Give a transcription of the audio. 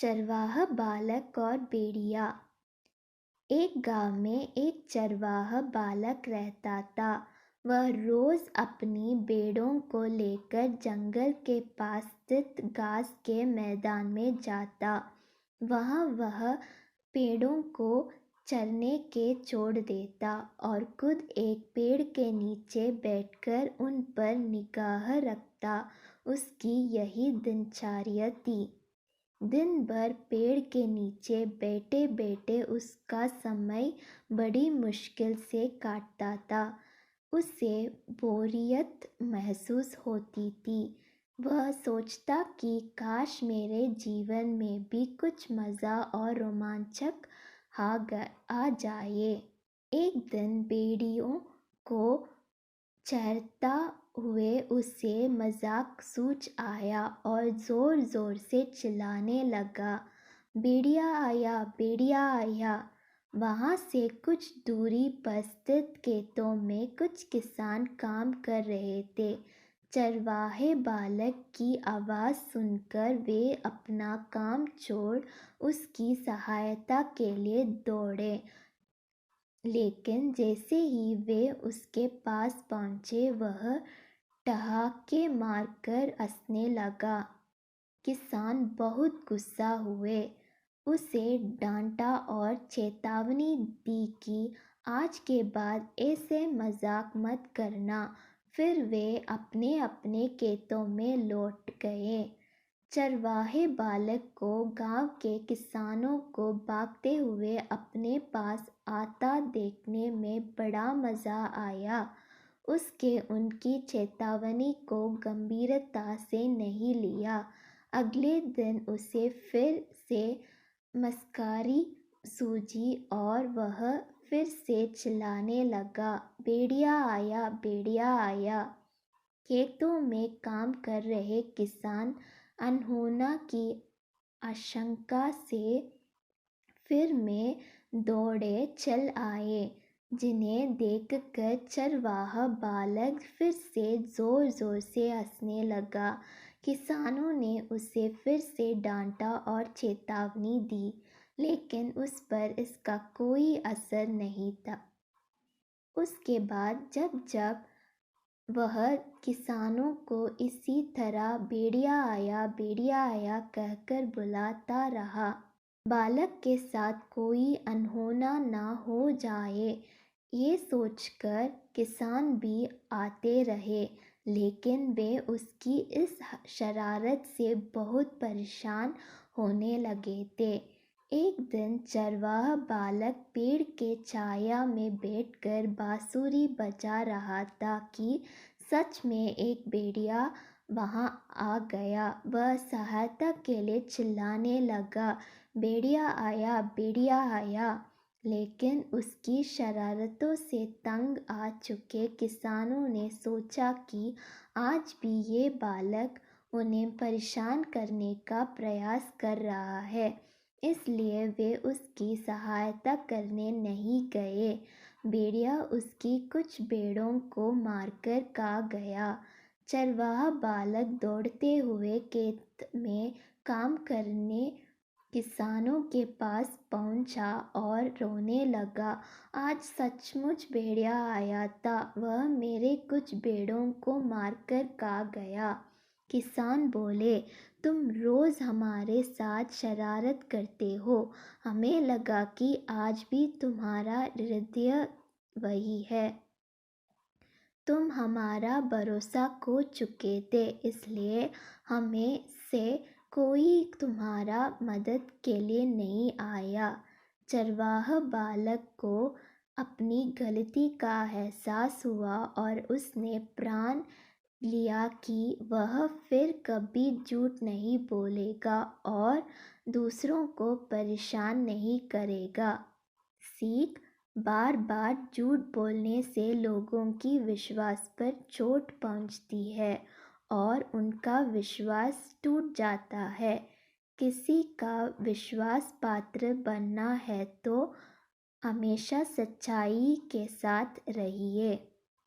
चरवाहा बालक और भेड़िया। एक गांव में एक चरवाहा बालक रहता था। वह रोज अपनी भेड़ों को लेकर जंगल के पास स्थित घास के मैदान में जाता। वहां वह पेड़ों को चरने के छोड़ देता और खुद एक पेड़ के नीचे बैठकर उन पर निगाह रखता। उसकी यही दिनचर्या थी। दिन भर पेड़ के नीचे बैठे बैठे उसका समय बड़ी मुश्किल से काटता था। उसे बोरियत महसूस होती थी। वह सोचता कि काश मेरे जीवन में भी कुछ मज़ा और रोमांचक आ जाए। एक दिन भेड़ियों को चरता हुए उसे मजाक सूझ आया और जोर जोर से चिल्लाने लगा, भेड़िया आया, भेड़िया आया। वहां से कुछ दूरी पर स्थित खेतों में कुछ किसान काम कर रहे थे। चरवाहे बालक की आवाज़ सुनकर वे अपना काम छोड़ उसकी सहायता के लिए दौड़े। लेकिन जैसे ही वे उसके पास पहुंचे वह ठहाके मारकर हंसने लगा। किसान बहुत गुस्सा हुए, उसे डांटा और चेतावनी दी कि आज के बाद ऐसे मजाक मत करना। फिर वे अपने अपने खेतों में लौट गए। चरवाहे बालक को गांव के किसानों को भागते हुए अपने पास आता देखने में बड़ा मज़ा आया। उसके उनकी चेतावनी को गंभीरता से नहीं लिया। अगले दिन उसे फिर से मस्कारी सूझी और वह फिर से चिल्लाने लगा, भेड़िया आया, भेड़िया आया। खेतों में काम कर रहे किसान अनहोनी की आशंका से फिर में दौड़े चल आए, जिन्हें देखकर चरवाहा बालक फिर से जोर जोर से हंसने लगा। किसानों ने उसे फिर से डांटा और चेतावनी दी, लेकिन उस पर इसका कोई असर नहीं था। उसके बाद जब जब वह किसानों को इसी तरह भेड़िया आया कहकर बुलाता रहा, बालक के साथ कोई अनहोना ना हो जाए, ये सोचकर किसान भी आते रहे। लेकिन वे उसकी इस शरारत से बहुत परेशान होने लगे थे। एक दिन चरवाहा बालक पेड़ के छाया में बैठकर बांसुरी बजा रहा था कि सच में एक भेड़िया वहां आ गया। वह सहायता के लिए चिल्लाने लगा, भेड़िया आया, भेड़िया आया। लेकिन उसकी शरारतों से तंग आ चुके किसानों ने सोचा कि आज भी ये बालक उन्हें परेशान करने का प्रयास कर रहा है, इसलिए वे उसकी सहायता करने नहीं गए। भेड़िया उसकी कुछ भेड़ों को मारकर खा गया। चरवाहा बालक दौड़ते हुए खेत में काम करने किसानों के पास पहुंचा और रोने लगा, आज सचमुच भेड़िया आया था, वह मेरे कुछ भेड़ों को मारकर खा गया। किसान बोले, तुम रोज हमारे साथ शरारत करते हो, हमें लगा कि आज भी तुम्हारा हृदय वही है। तुम हमारा भरोसा खो चुके थे, इसलिए हमें से कोई तुम्हारा मदद के लिए नहीं आया। चरवाहा बालक को अपनी गलती का एहसास हुआ और उसने प्रण लिया कि वह फिर कभी झूठ नहीं बोलेगा और दूसरों को परेशान नहीं करेगा। सीख, बार बार झूठ बोलने से लोगों की विश्वास पर चोट पहुंचती है और उनका विश्वास टूट जाता है। किसी का विश्वास पात्र बनना है तो हमेशा सच्चाई के साथ रहिए।